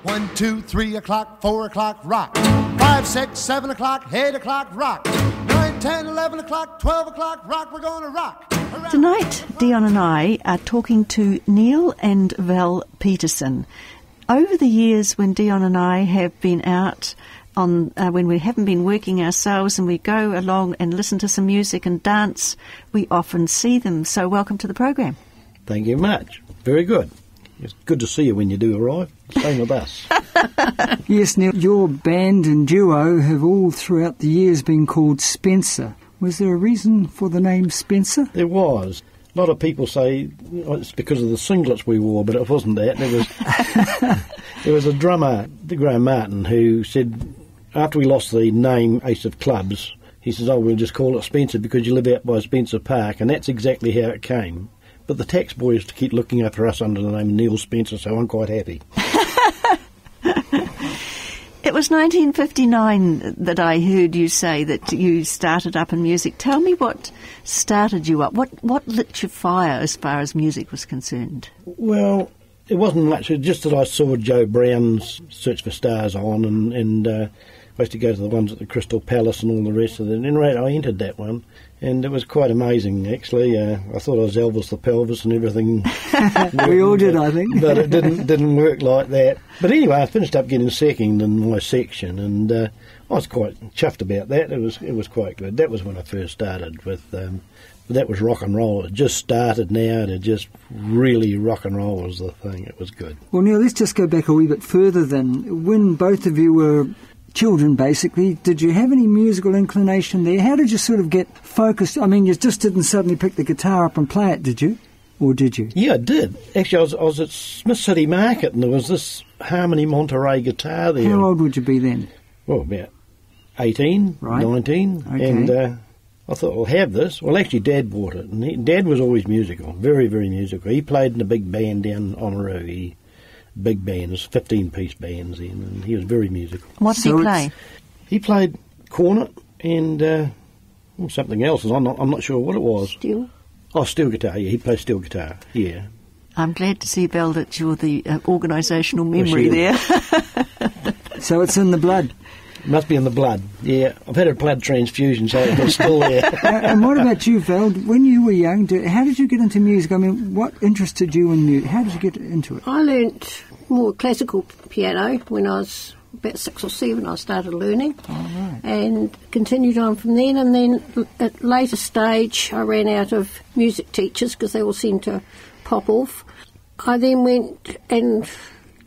1, 2, 3 o'clock, 4 o'clock, rock. 5, 6, 7 o'clock, 8 o'clock, rock. 9, 10, 11 o'clock, 12 o'clock, rock. We're going to rock. Tonight, Dion and I are talking to Neil and Val Petersen. Over the years when Dion and I have been out on when we haven't been working ourselves and we go along and listen to some music and dance, we often see them. So welcome to the program. Thank you much. Very good. It's good to see you when you do arrive. Same with us. Yes, Neil, your band and duo have all throughout the years been called Spencer. Was there a reason for the name Spencer? There was. A lot of people say it's because of the singlets we wore, but it wasn't that. There was a drummer, Graham Martin, who said, after we lost the name Ace of Clubs, he says, we'll just call it Spencer because you live out by Spencer Park, and that's exactly how it came. But the tax boys keep looking after us under the name Neil Spencer, so I'm quite happy. It was 1959 that I heard you say that you started up in music. Tell me what started you up. What lit your fire as far as music was concerned? Well, it wasn't much. It just that I saw Joe Brown's Search for Stars on, and I used to go to the ones at the Crystal Palace and all the rest of it. And I entered that one, and it was quite amazing, actually. I thought I was Elvis the Pelvis and everything. We all did, I think. But it didn't work like that. But anyway, I finished up getting second in my section, and I was quite chuffed about that. It was quite good. That was when I first started with. That was rock and roll. It just started now to just really rock and roll was the thing. It was good. Well, Neil, let's just go back a wee bit further then. When both of you were children, basically, did you have any musical inclination there? How did you sort of get focused? I mean, you just didn't suddenly pick the guitar up and play it, did you? Or did you? Yeah, I did. Actually, I was at Smith City Market, and there was this Harmony Monterey guitar there. How old would you be then? Well, about 18, right. 19. Okay. And I thought, I'll have this. Well, actually, Dad bought it. And Dad was always musical, very, very musical. He played in a big band down Oamaru. Big bands, 15-piece bands then, and he was very musical. What did he play? He played cornet and something else. I'm not sure what it was. Steel? Oh, steel guitar, yeah. He plays steel guitar, yeah. I'm glad to see, Val, that you're the organisational memory there. So it's in the blood. Must be in the blood, yeah. I've had a blood transfusion, so it's still there. And what about you, Val? When you were young, how did you get into music? I mean, what interested you in music? How did you get into it? I learnt more classical piano when I was about 6 or 7. I started learning, and continued on from then. And then at a later stage, I ran out of music teachers because they all seemed to pop off. I then went and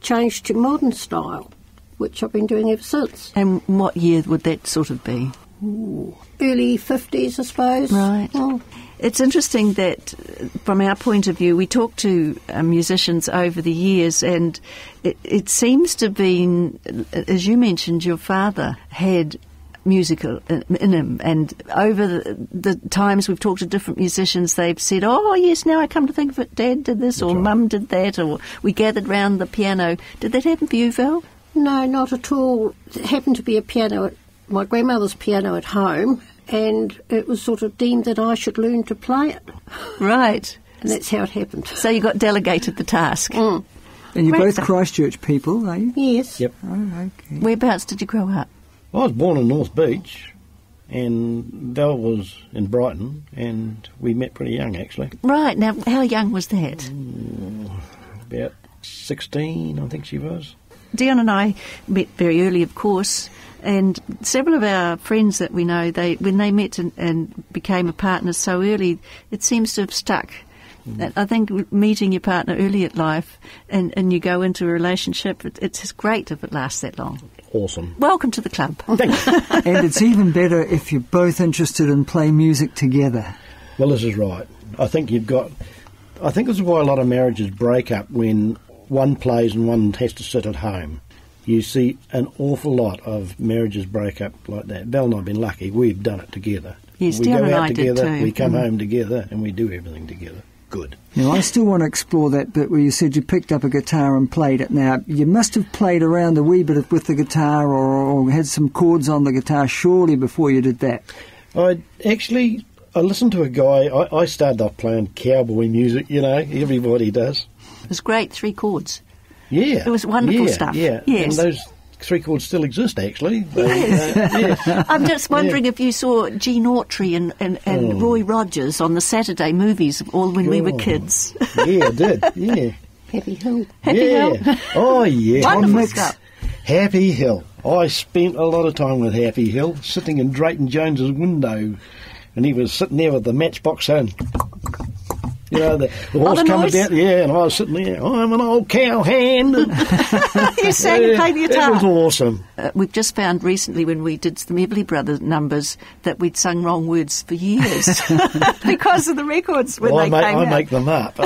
changed to modern style, which I've been doing ever since. And what year would that sort of be? Early 50s, I suppose. Right. Oh. It's interesting that, from our point of view, we talk to musicians over the years, and it seems to have been, as you mentioned, your father had musical in him, and over the times we've talked to different musicians, they've said, oh yes, now I come to think of it, Dad did this, or Mum did that, or we gathered round the piano. Did that happen for you, Val? No, not at all. It happened to be a piano, my grandmother's piano at home, and it was sort of deemed that I should learn to play it. Right. And that's how it happened. So you got delegated the task. Mm. And you're both Christchurch people, are you? Yes. Yep. Oh, okay. Whereabouts did you grow up? I was born in North Beach, and Val was in Brighton, and we met pretty young, actually. Right. Now, how young was that? About 16, I think she was. Dion and I met very early, of course, and several of our friends that we know, when they met and became a partner so early, it seems to have stuck. I think meeting your partner early at life and you go into a relationship, it's great if it lasts that long. Awesome. Welcome to the club. Thanks. And it's even better if you're both interested in playing music together. Well, this is right. I think this is why a lot of marriages break up when one plays and one has to sit at home. You see an awful lot of marriages break up like that. Val and I have been lucky. We've done it together. Yes, we Dion go and out I together, did too. we come home together, and we do everything together. Good. Now, I still want to explore that bit where you said you picked up a guitar and played it. Now, you must have played around a wee bit with the guitar or had some chords on the guitar, surely, before you did that. I listened to a guy. I started off playing cowboy music, everybody does. It was great, 3 chords. Yeah. It was wonderful yeah, stuff. Yeah, Yes. and those 3 chords still exist, actually. Yes. I'm just wondering if you saw Gene Autry and Roy Rogers on the Saturday movies, all when we were kids. Yeah, I did, yeah. Happy Hill. Happy yeah. Hill. Oh, yeah. Wonderful stuff. Happy Hill. I spent a lot of time with Happy Hill, sitting in Drayton Jones's window, and he was sitting there with the matchbox saying, you know, the horse the coming noise. down, yeah, and I was sitting there, I'm an old cowhand. You sang and played the guitar. It was awesome. We've just found recently when we did some Everly Brothers numbers that we'd sung wrong words for years because of the records when Well, they came I out. make them up.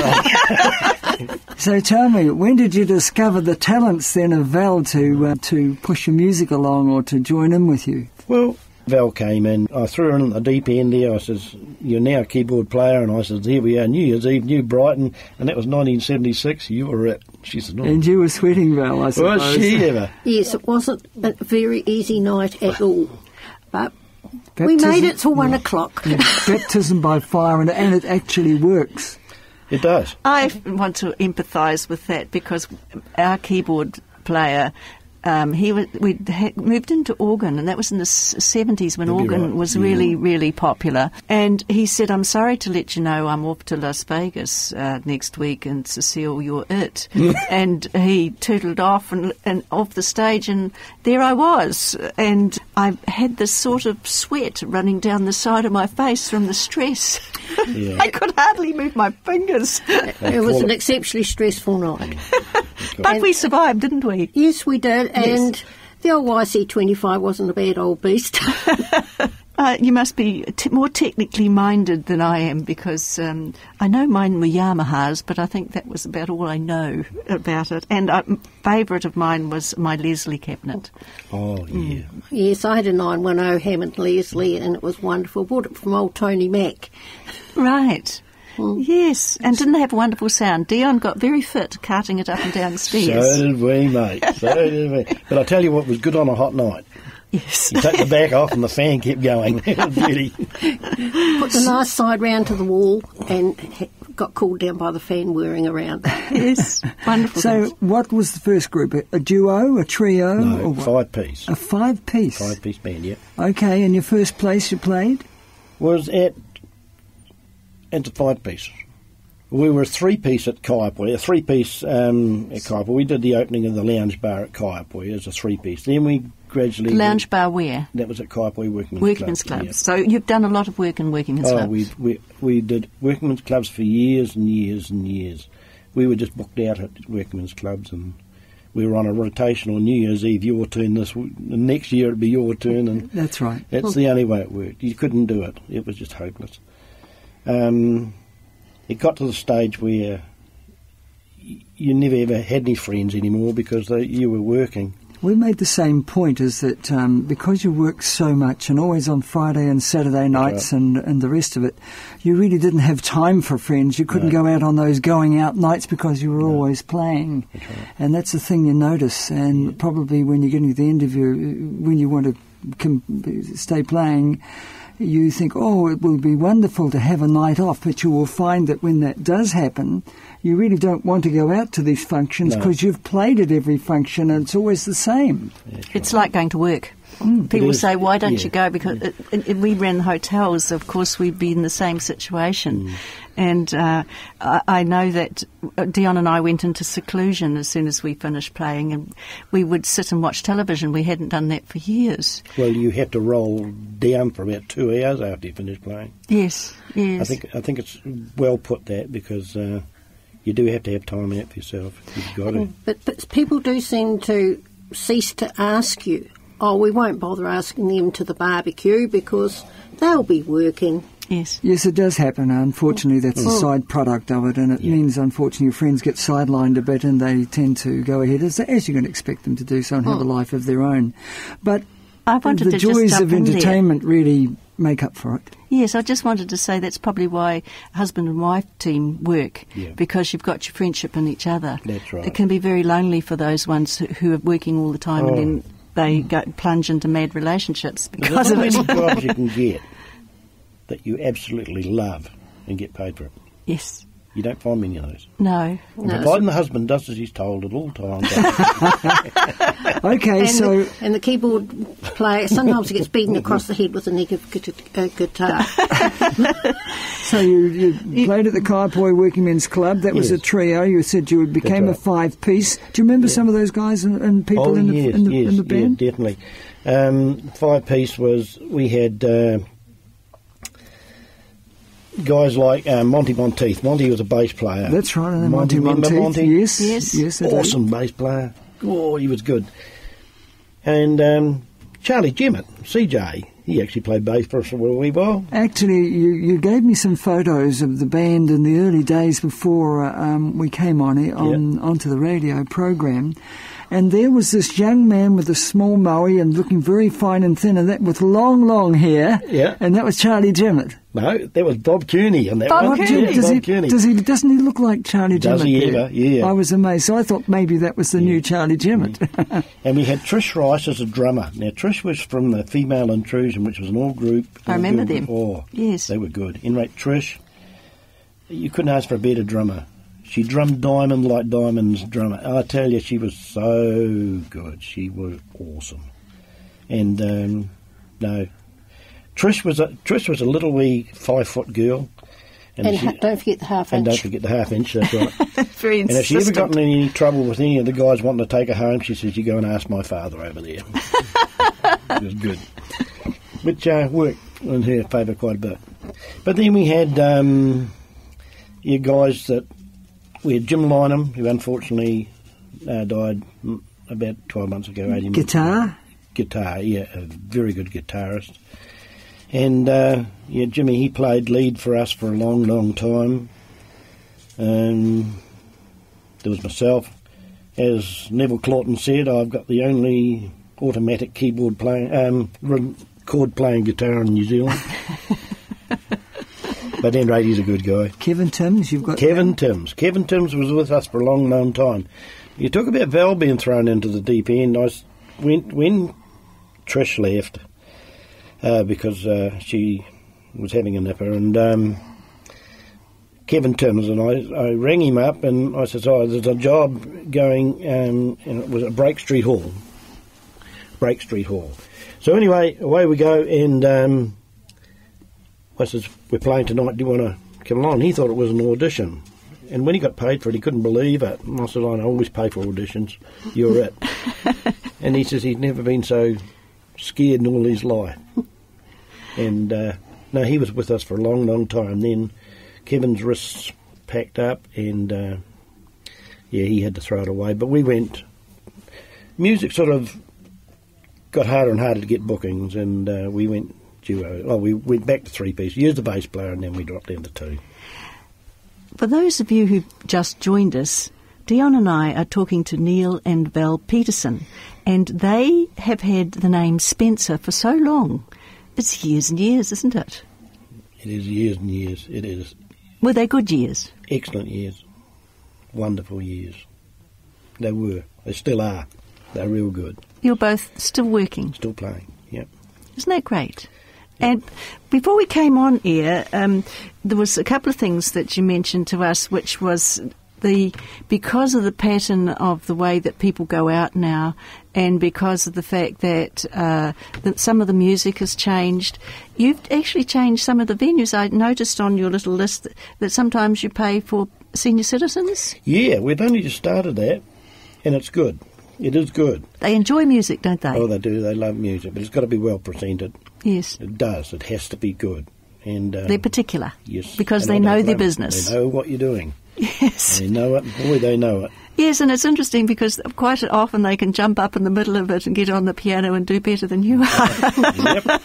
So tell me, when did you discover the talents then of Val to push your music along or to join in with you? Well, Val came in. I threw her in at the deep end there. I says, you're now a keyboard player. And I says, here we are, New Year's Eve, New Brighton. And that was 1976. You were it. She said, no. And you were sweating, Val, I suppose. Was she ever? Yes, it wasn't a very easy night at all. But we made it till 1 o'clock. Baptism by fire, and it actually works. It does. I want to empathise with that because our keyboard player, we'd moved into organ, and that was in the 70s when You'd be organ right. was really, really popular. And he said, I'm sorry to let you know I'm off to Las Vegas next week, and Cecile, you're it. And he tootled off and off the stage, and there I was. And I had this sort of sweat running down the side of my face from the stress. Yeah. I could hardly move my fingers. It was an exceptionally stressful night. But we survived, didn't we? Yes, we did, and the old YC25 wasn't a bad old beast. You must be more technically minded than I am because I know mine were Yamahas, but I think that was about all I know about it. And a favourite of mine was my Leslie cabinet. Oh, yeah. Yes, I had a 910 Hammond Leslie, and it was wonderful. Bought it from old Tony Mack. Right. Yes, and didn't they have a wonderful sound? Dion got very fit carting it up and down stairs. So did we, mate. So did we. But I tell you what was good on a hot night. Yes. You take the back off and the fan kept going. It was beauty. Put the nice side round to the wall and got cooled down by the fan whirring around. Yes, wonderful. So what was the first group? A duo, a trio? No, or what? 5-piece. A five-piece? 5-piece band, yeah. Okay, and your first place you played? Was at the 5-piece. We were a 3-piece at Kaiapoi, a 3-piece at Kaiapoi. We did the opening of the lounge bar at Kaiapoi as a 3-piece. Then we gradually... Lounge bar where? That was at Kaiapoi Workmen's Club. Clubs. Yeah. So you've done a lot of work in Workmen's Clubs. We did Workmen's Clubs for years and years and years. We were just booked out at Workmen's Clubs, and we were on a rotation on New Year's Eve, your turn the next year it'd be your turn, and That's right. that's the only way it worked. You couldn't do it. It was just hopeless. It got to the stage where you never ever had any friends anymore because you were working. We made the same point, is that because you worked so much and always on Friday and Saturday nights and the rest of it, you really didn't have time for friends. You couldn't go out on those going out nights because you were always playing. That's right. And that's the thing you notice. And probably when you're getting to the end of when you want to stay playing, you think, oh, it will be wonderful to have a night off, but you will find that when that does happen, you really don't want to go out to these functions because you've played at every function and it's always the same. It's like going to work. People say, why don't you go? Because we ran hotels, of course, we'd be in the same situation. And I know that Dion and I went into seclusion as soon as we finished playing, and we would sit and watch television. We hadn't done that for years. Well, you had to roll down for about 2 hours after you finished playing. Yes, yes. I think it's well put that because you do have to have time out for yourself. You've got to. But people do seem to cease to ask you, oh, we won't bother asking them to the barbecue because they'll be working. Yes. Yes, it does happen. Unfortunately, that's a side product of it, and it means, unfortunately, your friends get sidelined a bit and they tend to go ahead, as you're going to expect them to do so, and have a life of their own. But I wanted the to just joys jump of in there. entertainment really make up for it. Yes, I just wanted to say that's probably why husband and wife team work, because you've got your friendship in each other. That's right. It can be very lonely for those ones who are working all the time and then they plunge into mad relationships because of it. There's not many jobs you can get that you absolutely love and get paid for it. Yes. You don't find many of those. No. Providing the husband does as he's told at all times. Okay, and the keyboard player, sometimes he gets beaten across the head with a neck of guitar. So you played at the Kaiapoi Working Men's Club. That was a trio. You said you became a 5-piece. Do you remember some of those guys and people in the band? Yeah, definitely. 5-piece was, we had guys like Monty Monteith. Monty was a bass player. That's right, Monty Monteith. Yes, awesome bass player. Oh, he was good. And Charlie Jemmett, CJ, he actually played bass for us for a wee while. Actually, you gave me some photos of the band in the early days before we came onto the radio program. And there was this young man with a small moe and looking very fine and thin, and that with long hair. Yeah. And that was Charlie Jemmett. No, that was Bob Cooney on that Bob one. Cooney. Bob Cooney. Doesn't he look like Charlie Jemmett? Does he ever? Yeah. I was amazed. So I thought maybe that was the new Charlie Jemmett. And we had Trish Rice as a drummer. Now, Trish was from the Female Intrusion, which was an all-group. I remember them. Oh, yes. They were good. In fact, Trish, you couldn't ask for a better drummer. She drummed Diamond like Diamond's drummer. I tell you, she was so good. She was awesome. And, no... Trish was a little wee 5-foot girl. And don't forget the half inch. And don't forget the half inch, that's right. Very insistent. And if she ever got in any trouble with any of the guys wanting to take her home, she says, you go and ask my father over there. It was good. Which worked in her favour quite a bit. But then we had guys that... We had Jim Lynham, who unfortunately died about 12 months ago, 18 months ago. Guitar, yeah, a very good guitarist. And, Jimmy, he played lead for us for a long time. There was myself. As Neville Claughton said, I've got the only automatic chord playing guitar in New Zealand. But at any rate, he's a good guy. Kevin Timms, you've got... Kevin Timms. Kevin Timms was with us for a long time. You talk about Val being thrown into the deep end. When Trish left... because she was having a nipper, and Kevin Timms and I rang him up and I said, there's a job going, and it was at Break Street Hall. So anyway, away we go, and I says, we're playing tonight, do you want to come along? He thought it was an audition, and when he got paid for it, he couldn't believe it. And I said, I always pay for auditions, you're it. And he says he'd never been so scared in all his life. And no, he was with us for a long time. Then Kevin's wrists packed up, and he had to throw it away. But we went. Music sort of got harder and harder to get bookings, and we went duo. Oh, we went back to 3-piece. Used the bass player, and then we dropped down to 2. For those of you who've just joined us, Dion and I are talking to Neil and Val Petersen, and they have had the name Spencer for so long. It's years and years, isn't it? It is years and years. It is. Were they good years? Excellent years. Wonderful years. They were. They still are. They're real good. You're both still working? Still playing, yep. Isn't that great? And before we came on air, there was a couple of things that you mentioned to us, which was because of the pattern of the way that people go out now, and because of the fact that some of the music has changed, you've actually changed some of the venues. I noticed on your little list that sometimes you pay for senior citizens. Yeah, we've only just started that, and it's good. It is good. They enjoy music, don't they? Oh, they do. They love music, but it's got to be well presented. Yes. It does. It has to be good. And they're particular. Yes. Because they know their business. They know what you're doing. Yes. They know it. Boy, they know it. Yes, and it's interesting because quite often they can jump up in the middle of it and get on the piano and do better than you are. Yep.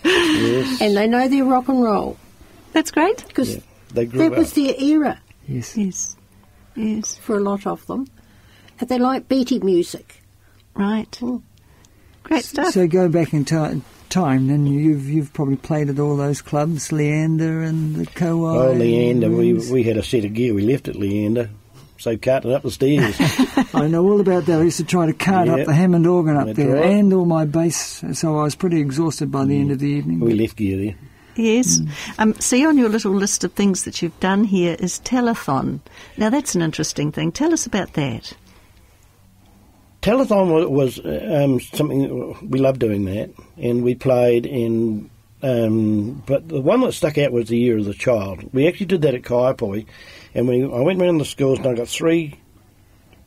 Yes. And they know their rock and roll. That's great. Because they grew up. That was their era. Yes. Yes. Yes. For a lot of them. And they like beaty music. Right. Great stuff. So go back in time, then you've probably played at all those clubs, Leander and the Kauai. Oh, Leander, we had a set of gear we left at Leander, so carting up the stairs. I know all about that. I used to try to cart up the Hammond organ up there right. and all my bass, so I was pretty exhausted by the end of the evening. We left gear there. Yes. See, on your little list of things that you've done here is telethon. Now, that's an interesting thing. Tell us about that. Telethon was something, we loved doing that, and we played in, but the one that stuck out was the Year of the Child. We actually did that at Kaiapoi, and I went around the schools and I got 3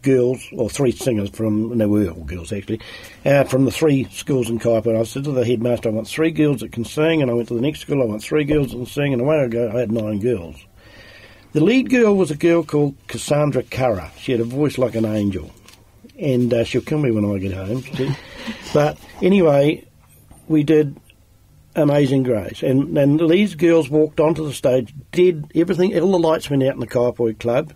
girls, or 3 singers from, they were all girls actually, from the 3 schools in Kaiapoi. I said to the headmaster, I want 3 girls that can sing, and I went to the next school, I want 3 girls that can sing, and away I go, I had 9 girls. The lead girl was a girl called Cassandra Curra. She had a voice like an angel, and she'll kill me when I get home. But anyway, we did Amazing Grace, and these girls walked onto the stage, did everything, all the lights went out in the Kaiapoi Club,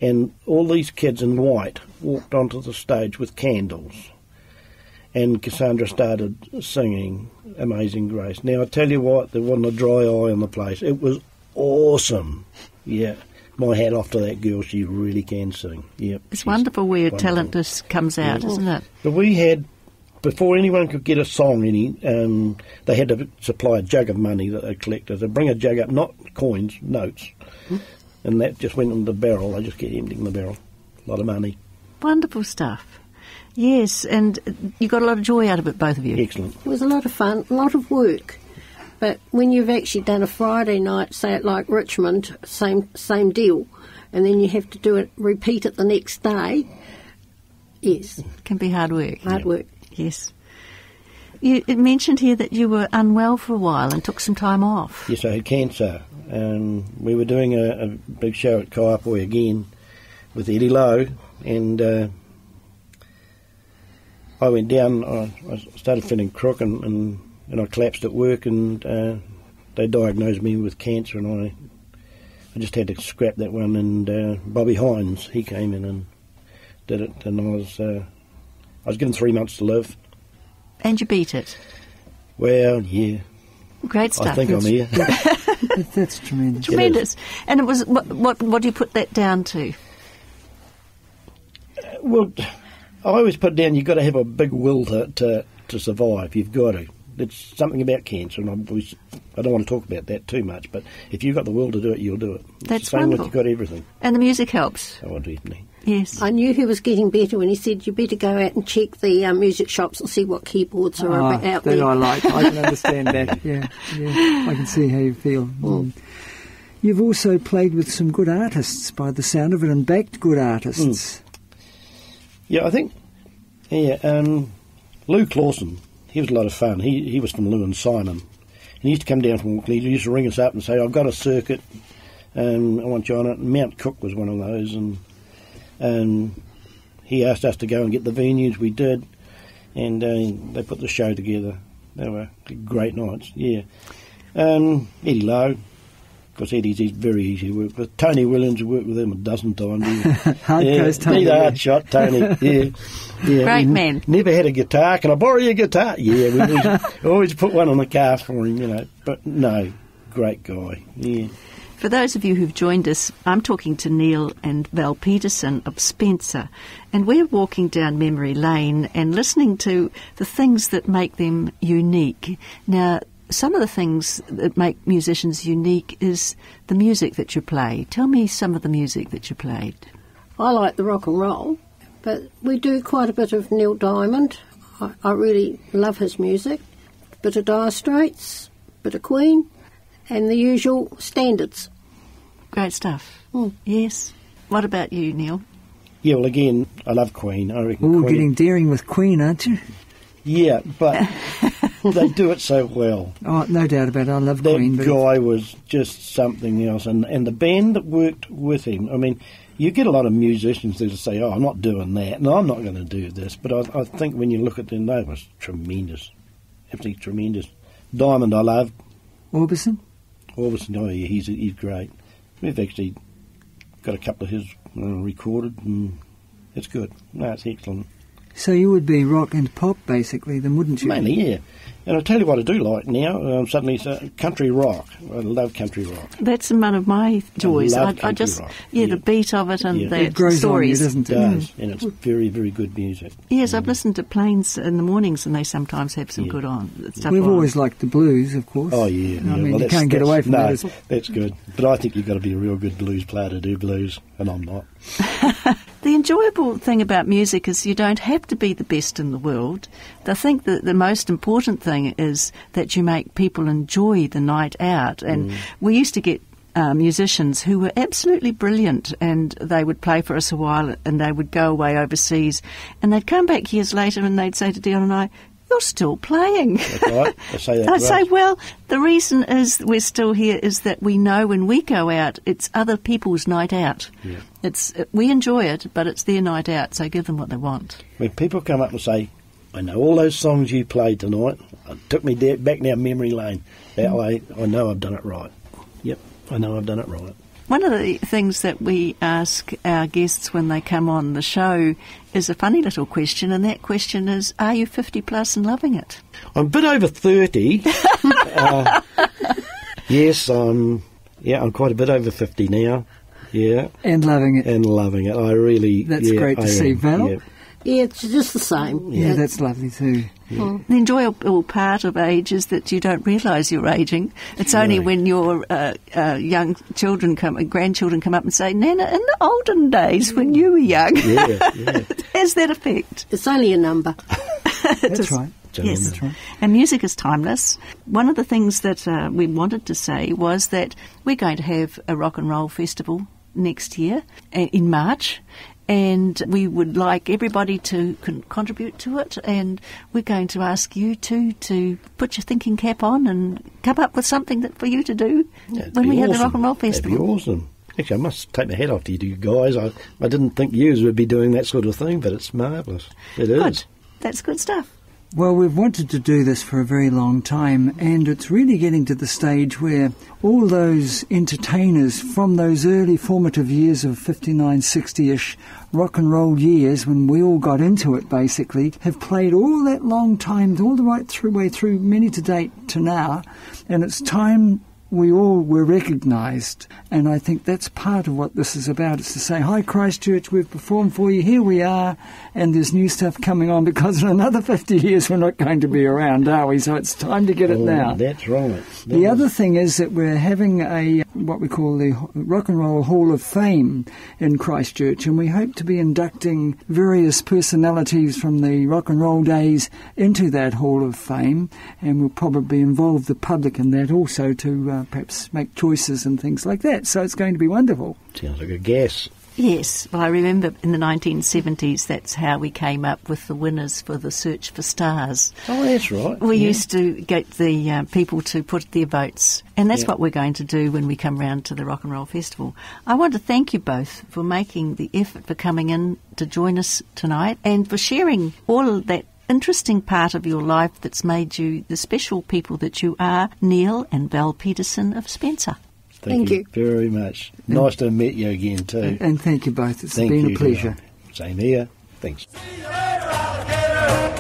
and all these kids in white walked onto the stage with candles. And Cassandra started singing Amazing Grace. Now, I tell you what, there wasn't a dry eye on the place. It was awesome. Yeah. My hat off to that girl. She really can sing. Yep. It's wonderful where your talent just comes out, isn't it? But we had, before anyone could get a song they had to supply a jug of money that they collected. They'd bring a jug up, not coins, notes. And that just went in the barrel. They just kept emptying the barrel. A lot of money. Wonderful stuff. Yes, and you got a lot of joy out of it, both of you. Excellent. It was a lot of fun, a lot of work. But when you've actually done a Friday night, say it like Richmond, same deal, and then you have to repeat it the next day, yes. It can be hard work. Hard work. Yes. It mentioned here that you were unwell for a while and took some time off. Yes, I had cancer. We were doing a big show at Kaiapoi again with Eddie Lowe, and I went down, I started feeling crook, and I collapsed at work, and they diagnosed me with cancer, and I just had to scrap that one, and Bobby Hines, he came in and did it, and I was given 3 months to live. And you beat it. Well, yeah. Great stuff. I think I'm here. That's tremendous. Tremendous. And it was what do you put that down to? Well, I always put down you've got to have a big will to survive. You've got to. It's something about cancer, and I don't want to talk about that too much, but if you've got the will to do it, you'll do it. It's That's the same wonderful. with you've got everything. And the music helps. Oh, definitely. Yes. I knew he was getting better when he said you better go out and check the music shops and see what keyboards are out that there. I like. I can understand that. Yeah. I can see how you feel. You've also played with some good artists by the sound of it, and backed good artists. Yeah, I think, Lou Clawson, he was a lot of fun. He was from Lou and Simon. And he used to come down from Auckland. He used to ring us up and say, I've got a circuit, I want you on it. And Mount Cook was one of those, and he asked us to go and get the venues. We did, and they put the show together. They were great nights, yeah. Eddie Lowe, because he's very easy to work with. Tony Williams, worked with him a dozen times. Hard-nosed Tony. He's a hard shot, Tony, yeah. Great man. Never had a guitar. Can I borrow your guitar? Yeah, we always put one on the car for him, But no, great guy, yeah. For those of you who've joined us, I'm talking to Neil and Val Petersen of Spencer, and we're walking down memory lane and listening to the things that make them unique. Now, some of the things that make musicians unique is the music that you play. Tell me some of the music that you played. I like the rock and roll, but we do quite a bit of Neil Diamond. I really love his music. A bit of Dire Straits, a bit of Queen, and the usual standards. Great stuff. Yes. What about you, Neil? Yeah, well, again, I love Queen. I reckon Queen. Getting daring with Queen, aren't you? Yeah, but they do it so well. Oh, no doubt about it. I love Queen. That guy was just something else. And the band that worked with him, I mean, you get a lot of musicians that say, I'm not doing that, and I'm not going to do this. But I think when you look at them, they was tremendous. Absolutely tremendous. Diamond, I love. Orbison, oh yeah, he's great. We've actually got a couple of his recorded, and it's good. No, it's excellent. So you would be rock and pop, basically, then, wouldn't you? Mainly, yeah. And I'll tell you what I do like now, suddenly country rock. I love country rock. That's one of my joys. I love I just, rock. the beat of it and the It grows stories. on you, doesn't It it? does, and it's very, very good music. Yes, I've listened to Plains in the mornings, and they sometimes have some good stuff We've on. always liked the blues, of course. Oh, yeah. I mean, Well, you can't get away from that. That's good. But I think you've got to be a real good blues player to do blues, and I'm not. The enjoyable thing about music is you don't have to be the best in the world. I think that the most important thing is that you make people enjoy the night out. And we used to get musicians who were absolutely brilliant, and they would play for us a while and they would go away overseas, and they'd come back years later and they'd say to Dion and I, "You're still playing." That's right. I say that. I say, well, the reason is we're still here is that we know when we go out, it's other people's night out. Yeah. We enjoy it, but it's their night out, so give them what they want. When people come up and say, "I know all those songs you played tonight. It took me back down memory lane. That way, I know I've done it right." Yep, I know I've done it right. One of the things that we ask our guests when they come on the show is a funny little question, and that question is, are you 50 plus and loving it? I'm a bit over 30. Yes, I'm quite a bit over 50 now. Yeah. And loving it. And loving it. I really... That's great to see, Val. Yeah. Yeah, it's just the same. Yeah, that's lovely too. The enjoyable part of age is that you don't realise you're ageing. It's only when your young children grandchildren come up and say, "Nana, in the olden days when you were young," it has that effect. It's only a number. That's right. Yes, That's right. And music is timeless. One of the things that we wanted to say was that we're going to have a rock and roll festival next year in March. And we would like everybody to contribute to it, and we're going to ask you to put your thinking cap on and come up with something for you to do when we have the Rock and Roll Festival. That'd be awesome. Actually, I must take my hat off to you guys. I didn't think you would be doing that sort of thing, but it's marvellous. It is. Good. That's good stuff. Well, we've wanted to do this for a very long time, and it's really getting to the stage where all those entertainers from those early formative years of 59, 60-ish rock and roll years, when we all got into it basically, have played all that long time, all the way through, many to date to now, and it's time we all were recognised, and I think that's part of what this is about. It's to say, "Hi Christchurch, we've performed for you, here we are, and there's new stuff coming on, because in another 50 years we're not going to be around, are we? So it's time to get it now." That's right. The other thing is that we're having what we call the Rock and Roll Hall of Fame in Christchurch, and we hope to be inducting various personalities from the rock and roll days into that Hall of Fame, and we'll probably involve the public in that also to perhaps make choices and things like that. So it's going to be wonderful. Sounds like a guess. Yes, well, I remember in the 1970s, that's how we came up with the winners for the Search for Stars. Oh, that's right. We used to get the people to put their votes, and that's what we're going to do when we come round to the Rock and Roll Festival. I want to thank you both for making the effort, for coming in to join us tonight, and for sharing all of that interesting part of your life that's made you the special people that you are, Neil and Val Petersen of Spencer. Thank you very much. Nice to meet you again too. And thank you both. It's been a pleasure. Same here. Thanks. See you later, alligator.